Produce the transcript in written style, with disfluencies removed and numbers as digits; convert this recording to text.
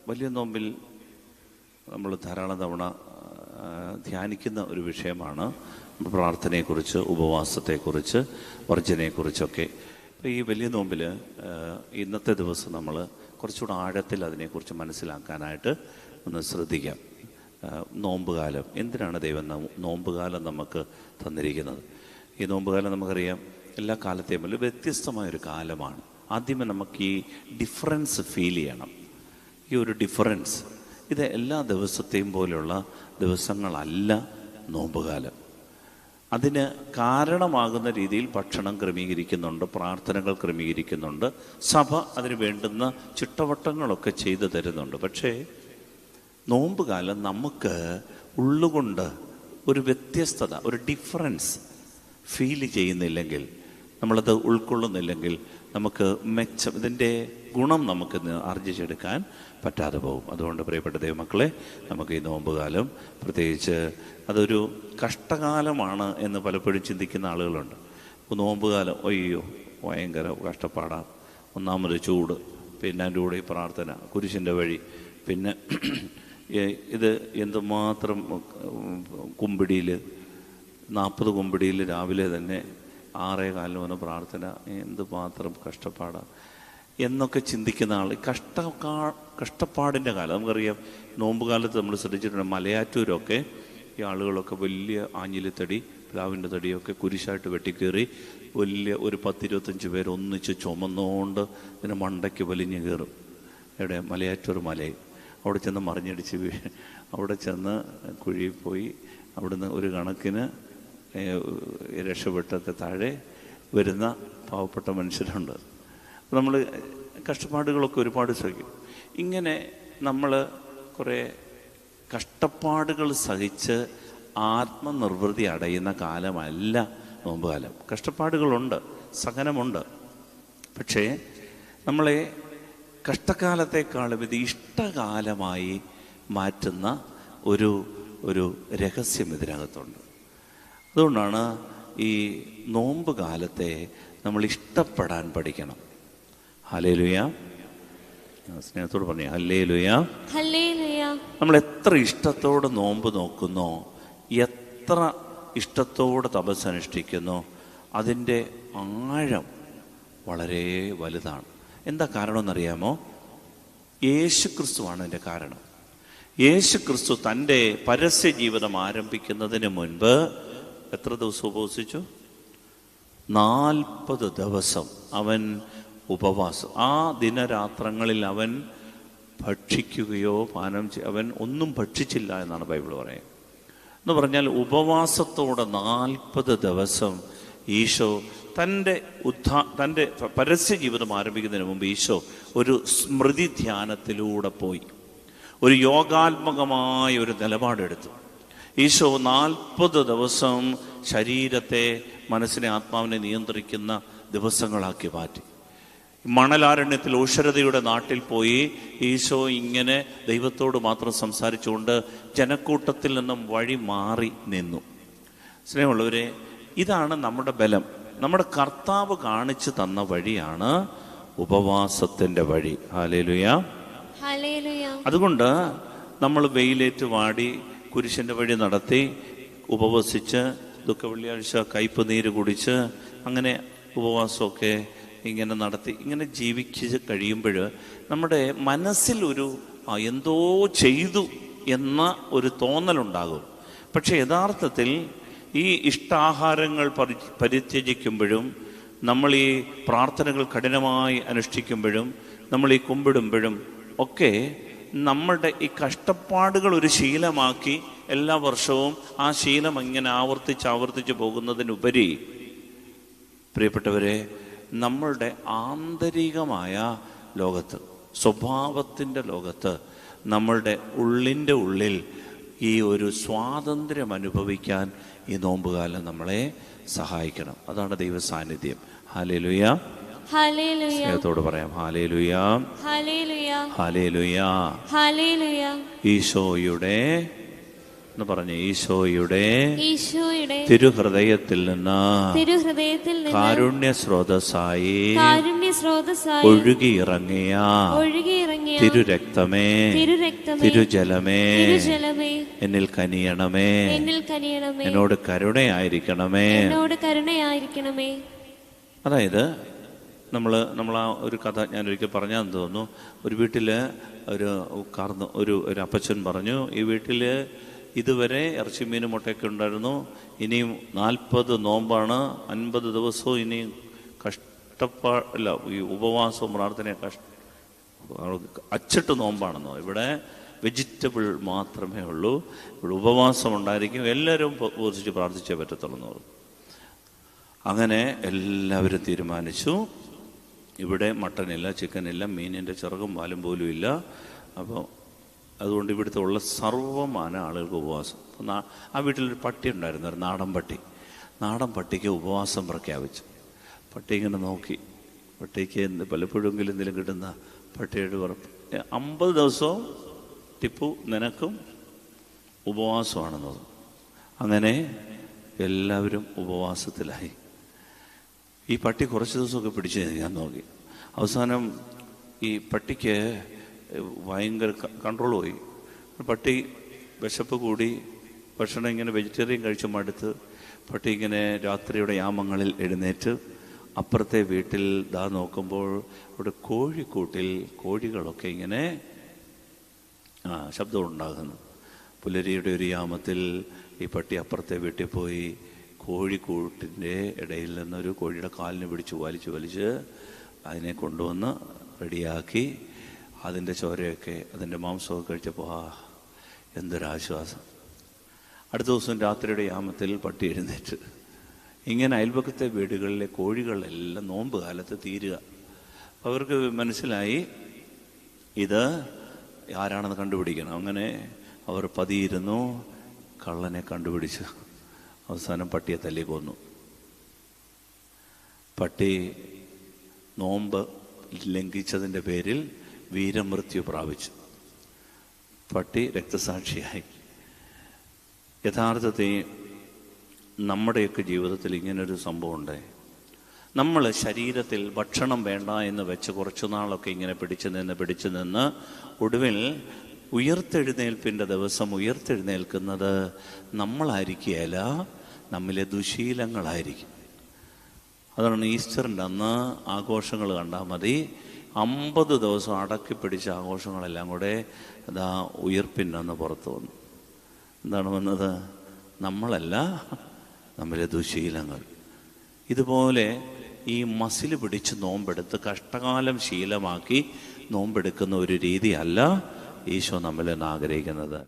വലിയ നോമ്പിൽ നമ്മൾ ധാരാളം തവണ ധ്യാനിക്കുന്ന ഒരു വിഷയമാണ് പ്രാർത്ഥനയെക്കുറിച്ച്, ഉപവാസത്തെക്കുറിച്ച്, വർജനയെക്കുറിച്ചൊക്കെ. ഇപ്പോൾ ഈ വലിയ നോമ്പിൽ ഇന്നത്തെ ദിവസം നമ്മൾ കുറച്ചുകൂടെ ആഴത്തിൽ അതിനെക്കുറിച്ച് മനസ്സിലാക്കാനായിട്ട് ഒന്ന് ശ്രദ്ധിക്കാം. നോമ്പുകാലം, എന്തിനാണ് ദൈവം നോമ്പുകാലം നമുക്ക് തന്നിരിക്കുന്നത്? ഈ നോമ്പുകാലം നമുക്കറിയാം എല്ലാ കാലത്തെയും പോലെ വ്യത്യസ്തമായൊരു കാലമാണ്. ആദ്യമേ നമുക്ക് ഈ ഡിഫറൻസ് ഫീൽ ചെയ്യണം. ഈ ഒരു ഡിഫറൻസ്, ഇത് എല്ലാ ദിവസത്തെയും പോലെയുള്ള ദിവസങ്ങളല്ല നോമ്പുകാലം. അതിന് കാരണമാകുന്ന രീതിയിൽ ഭക്ഷണം ക്രമീകരിക്കുന്നുണ്ട്, പ്രാർത്ഥനകൾ ക്രമീകരിക്കുന്നുണ്ട്, സഭ അതിന് വേണ്ടുന്ന ചിട്ടവട്ടങ്ങളൊക്കെ ചെയ്തു തരുന്നുണ്ട്. പക്ഷേ നോമ്പുകാലം നമുക്ക് ഉള്ളുകൊണ്ട് ഒരു വ്യത്യസ്തത, ഒരു ഡിഫറൻസ് ഫീൽ ചെയ്യുന്നില്ലെങ്കിൽ, നമ്മളത് ഉൾക്കൊള്ളുന്നില്ലെങ്കിൽ നമുക്ക് ഇതിൻ്റെ ഗുണം നമുക്ക് ആർജിച്ചെടുക്കാൻ പറ്റാതെ പോകും. അതുകൊണ്ട് പ്രിയപ്പെട്ട ദൈവമക്കളെ, നമുക്ക് ഈ നോമ്പുകാലം പ്രത്യേകിച്ച് അതൊരു കഷ്ടകാലമാണ് എന്ന് പലപ്പോഴും ചിന്തിക്കുന്ന ആളുകളുണ്ട്. നോമ്പുകാലം അയ്യോ ഭയങ്കര കഷ്ടപ്പാടാണ്, ഒന്നാമത് ചൂട്, പിന്നെ അതിൻ്റെ കൂടെ ഈ പ്രാർത്ഥന, കുരിശിൻ്റെ വഴി, പിന്നെ ഇത് എന്തുമാത്രം കുമ്പിടിയിൽ 40 കുമ്പിടിയിൽ രാവിലെ തന്നെ 6:15 വന്ന് പ്രാർത്ഥന, എന്തുമാത്രം കഷ്ടപ്പാടാണ് എന്നൊക്കെ ചിന്തിക്കുന്ന ആൾ. കഷ്ടപ്പാടിൻ്റെ കാലം നമുക്കറിയാം. നോമ്പ് കാലത്ത് നമ്മൾ ശ്രദ്ധിച്ചിട്ടുണ്ട്, മലയാറ്റൂരൊക്കെ ഈ ആളുകളൊക്കെ വലിയ ആഞ്ഞിലിത്തടി, പ്ലാവിൻ്റെ തടിയൊക്കെ കുരിശായിട്ട് വെട്ടിക്കയറി വലിയ ഒരു 10-25 പേർ ഒന്നിച്ച് ചുമന്നുകൊണ്ട് ഇതിന് മണ്ടയ്ക്ക് വലിഞ്ഞു കയറും. എവിടെ? മലയാറ്റൂർ മലയിൽ. അവിടെ ചെന്ന് മറിഞ്ഞടിച്ച് അവിടെ ചെന്ന് കുഴിയിൽ പോയി അവിടുന്ന് ഒരു കണക്കിന് രക്ഷപ്പെട്ടൊക്കെ താഴെ വരുന്ന പാവപ്പെട്ട മനുഷ്യരുണ്ട്. നമ്മൾ കഷ്ടപ്പാടുകളൊക്കെ ഒരുപാട് സഹിക്കും. ഇങ്ങനെ നമ്മൾ കുറേ കഷ്ടപ്പാടുകൾ സഹിച്ച് ആത്മനിർവൃതി അടയുന്ന കാലമല്ല നോമ്പുകാലം. കഷ്ടപ്പാടുകളുണ്ട്, സഹനമുണ്ട്. പക്ഷേ നമ്മളെ കഷ്ടകാലത്തെക്കാളും ഇത് ഇഷ്ടകാലമായി മാറ്റുന്ന ഒരു രഹസ്യം ഇതിനകത്തുണ്ട്. അതുകൊണ്ടാണ് ഈ നോമ്പ് കാലത്തെ നമ്മൾ ഇഷ്ടപ്പെടാൻ പഠിക്കണം. ഹല്ലേലൂയ. സ്നേഹത്തോട് പറഞ്ഞു ഹല്ലേലൂയ. നമ്മൾ എത്ര ഇഷ്ടത്തോടെ നോമ്പ് നോക്കുന്നോ, എത്ര ഇഷ്ടത്തോടെ തപസ്സനുഷ്ഠിക്കുന്നോ, അതിൻ്റെ ആഴം വളരെ വലുതാണ്. എന്താ കാരണം എന്നറിയാമോ? യേശുക്രിസ്തുവാണ് അതിൻ്റെ കാരണം. യേശുക്രിസ്തു തൻ്റെ പരസ്യ ജീവിതം ആരംഭിക്കുന്നതിന് മുൻപ് എത്ര ദിവസം ഉപവസിച്ചു? 40 ദിവസം അവൻ ഉപവാസം. ആ ദിനരാത്രങ്ങളിൽ അവൻ ഭക്ഷിക്കുകയോ അവൻ ഒന്നും ഭക്ഷിച്ചില്ല എന്നാണ് ബൈബിൾ പറയുന്നത്. എന്ന് പറഞ്ഞാൽ ഉപവാസത്തോടെ 40 ദിവസം ഈശോ തൻ്റെ പരസ്യ ജീവിതം ആരംഭിക്കുന്നതിന് മുമ്പ് ഈശോ ഒരു സ്മൃതി ധ്യാനത്തിലൂടെ പോയി ഒരു യോഗാത്മകമായ ഒരു നിലപാടെടുത്തു. ഈശോ 40 ദിവസം ശരീരത്തെ, മനസ്സിനെ, ആത്മാവിനെ നിയന്ത്രിക്കുന്ന ദിവസങ്ങളാക്കി മാറ്റി. മണലാരണ്യത്തിൽ ഊഷരതയുടെ നാട്ടിൽ പോയി ഈശോ ഇങ്ങനെ ദൈവത്തോട് മാത്രം സംസാരിച്ചുകൊണ്ട് ജനക്കൂട്ടത്തിൽ നിന്നും വഴി മാറി നിന്നു. സ്നേഹമുള്ളവരെ, ഇതാണ് നമ്മുടെ ബലം. നമ്മുടെ കർത്താവ് കാണിച്ചു തന്ന വഴിയാണ് ഉപവാസത്തിൻ്റെ വഴി. ഹല്ലേലൂയ. അതുകൊണ്ട് നമ്മൾ വെയിലേറ്റ് വാടി കുരിശിൻ്റെ വഴി നടത്തി ഉപവസിച്ച് ദുഃഖവെള്ളിയാഴ്ച കയ്പ് നീര് കുടിച്ച് അങ്ങനെ ഉപവാസമൊക്കെ ഇങ്ങനെ നടത്തി ഇങ്ങനെ ജീവിച്ച് കഴിയുമ്പോൾ നമ്മുടെ മനസ്സിൽ എന്തോ ചെയ്തു എന്ന ഒരു തോന്നലുണ്ടാകും. പക്ഷെ യഥാർത്ഥത്തിൽ ഈ ഇഷ്ടാഹാരങ്ങൾ പരിത്യജിക്കുമ്പോഴും, നമ്മൾ ഈ പ്രാർത്ഥനകൾ കഠിനമായി അനുഷ്ഠിക്കുമ്പോഴും, നമ്മൾ ഈ കുമ്പിടുമ്പോഴും ഒക്കെ നമ്മളുടെ ഈ കഷ്ടപ്പാടുകൾ ഒരു ശീലമാക്കി എല്ലാ വർഷവും ആ ശീലം ഇങ്ങനെ ആവർത്തിച്ച് പോകുന്നതിനുപരി, പ്രിയപ്പെട്ടവരെ, നമ്മളുടെ ആന്തരികമായ ലോകത്ത്, സ്വഭാവത്തിൻ്റെ ലോകത്ത്, നമ്മളുടെ ഉള്ളിൻ്റെ ഉള്ളിൽ ഈ ഒരു സ്വാതന്ത്ര്യം അനുഭവിക്കാൻ ഈ നോമ്പുകാലം നമ്മളെ സഹായിക്കണം. അതാണ് ദൈവ സാന്നിധ്യം. ഹല്ലേലൂയ. സ്നേഹത്തോട് പറയാം ഹല്ലേലൂയ. ഹല്ലേലൂയ. ഈശോയുടെ എന്ന് പറഞ്ഞ ഈശോയുടെ ഈശോയുടെ തിരുഹൃദയത്തിൽ നിന്ന് കാരുണ്യ സ്രോതസ്സായി ഒഴുകിയിറങ്ങിയ തിരുരക്തമേ തിരുജലമേ എന്നിൽ കനിയണമേ, എന്നോട് കരുണയായിരിക്കണമേ. അതായത് നമ്മൾ ആ ഒരു കഥ ഞാൻ ഒരിക്കൽ പറഞ്ഞാന്ന് തോന്നുന്നു. ഒരു വീട്ടിൽ ഒരു അപ്പച്ചൻ പറഞ്ഞു, ഈ വീട്ടിൽ ഇതുവരെ ഇറച്ചി മീനും മുട്ടയൊക്കെ ഉണ്ടായിരുന്നു, ഇനിയും 40 നോമ്പാണ്, 50 ദിവസവും ഇനിയും കഷ്ടപ്പാടില്ല, ഈ ഉപവാസവും പ്രാർത്ഥനയെ അച്ചിട്ട് നോമ്പാണെന്നോ. ഇവിടെ വെജിറ്റബിൾ മാത്രമേ ഉള്ളൂ, ഇവിടെ ഉപവാസം ഉണ്ടായിരിക്കും, എല്ലാവരും ഉപവസിച്ച് പ്രാർത്ഥിച്ചേ പറ്റത്തുള്ളൂ. അങ്ങനെ എല്ലാവരും തീരുമാനിച്ചു, ഇവിടെ മട്ടനില്ല, ചിക്കനില്ല, മീനിൻ്റെ ചിറകും പാലും പോലും ഇല്ല. അപ്പോൾ അതുകൊണ്ട് ഇവിടുത്തെ ഉള്ള സർവ്വമാന ആളുകൾക്ക് ഉപവാസം. ആ വീട്ടിലൊരു പട്ടി ഉണ്ടായിരുന്നു, ഒരു നാടൻ പട്ടി. നാടൻ പട്ടിക്ക് ഉപവാസം പ്രഖ്യാപിച്ചു. പട്ടി ഇങ്ങനെ നോക്കി, പട്ടിക്ക് പലപ്പോഴെങ്കിലും എന്തെങ്കിലും കിട്ടുന്ന പട്ടിയുടെ ഉറപ്പ് 50 ദിവസവും ടിപ്പു നിനക്കും ഉപവാസമാണെന്നത്. അങ്ങനെ എല്ലാവരും ഉപവാസത്തിലായി. ഈ പട്ടി കുറച്ച് ദിവസമൊക്കെ പിടിച്ച് ഞാൻ നോക്കി. അവസാനം ഈ പട്ടിക്ക് ഭയങ്കര കൺട്രോൾ പോയി. പട്ടി വിശപ്പ് കൂടി, ഭക്ഷണം ഇങ്ങനെ വെജിറ്റേറിയൻ കഴിച്ച് മടുത്ത് പട്ടി ഇങ്ങനെ രാത്രിയുടെ യാമങ്ങളിൽ എഴുന്നേറ്റ് അപ്പുറത്തെ വീട്ടിൽ നോക്കുമ്പോൾ അവിടെ കോഴിക്കൂട്ടിൽ കോഴികളൊക്കെ ഇങ്ങനെ ശബ്ദം ഉണ്ടാകുന്നു. പുലരിയുടെ ഒരു യാമത്തിൽ ഈ പട്ടി അപ്പുറത്തെ വീട്ടിൽ പോയി കോഴിക്കൂട്ടിൻ്റെ ഇടയിൽ നിന്നൊരു കോഴിയുടെ കാലിന് പിടിച്ച് വലിച്ച് അതിനെ കൊണ്ടുവന്ന് റെഡിയാക്കി അതിൻ്റെ ചോരയൊക്കെ അതിൻ്റെ മാംസമൊക്കെ കഴിച്ചപ്പോൾ എന്തൊരാശ്വാസം. അടുത്ത ദിവസം രാത്രിയുടെ യാമത്തിൽ പട്ടി എഴുന്നേറ്റ് ഇങ്ങനെ അയൽപക്കത്തെ വീടുകളിലെ കോഴികളെല്ലാം നോമ്പ് കാലത്ത് തീരുക. അവർക്ക് മനസ്സിലായി ഇത് ആരാണെന്ന് കണ്ടുപിടിക്കണം. അങ്ങനെ അവർ പതിയിരുന്നു, കള്ളനെ കണ്ടുപിടിച്ച് അവസാനം പട്ടിയെ തല്ലി കൊന്നു. പട്ടി നോമ്പ് ലംഘിച്ചതിൻ്റെ പേരിൽ വീരമൃത്യു പ്രാപിച്ചു. പട്ടി രക്തസാക്ഷിയായി. യഥാർത്ഥത്തിൽ നമ്മുടെയൊക്കെ ജീവിതത്തിൽ ഇങ്ങനൊരു സംഭവം ഉണ്ടായി. നമ്മൾ ശരീരത്തിൽ ഭക്ഷണം വേണ്ട എന്ന് വെച്ച് കുറച്ചു നാളൊക്കെ ഇങ്ങനെ പിടിച്ചു നിന്ന് ഒടുവിൽ ഉയർത്തെഴുന്നേൽപ്പിൻ്റെ ദിവസം ഉയർത്തെഴുന്നേൽക്കുന്നത് നമ്മളായിരിക്കുകയല്ല, നമ്മിലെ ദുശീലങ്ങളായിരിക്കും. അതാണ് ഈസ്റ്ററിൻ്റെ അന്ന് ആഘോഷങ്ങൾ കണ്ടാൽ മതി. 50 ദിവസം അടക്കി പിടിച്ച ആഘോഷങ്ങളെല്ലാം കൂടെ ഉയർപ്പിൻ്റെ അന്ന് പുറത്തു വന്നു. എന്താണ് വന്നത്? നമ്മളല്ല, നമ്മിലെ ദുശീലങ്ങൾ. ഇതുപോലെ ഈ മസിൽ പിടിച്ച് നോമ്പെടുത്ത് കഷ്ടകാലം ശീലമാക്കി നോമ്പെടുക്കുന്ന ഒരു രീതിയല്ല ഈശോ നമ്മളിൽ നിന്ന് ആഗ്രഹിക്കുന്നത്.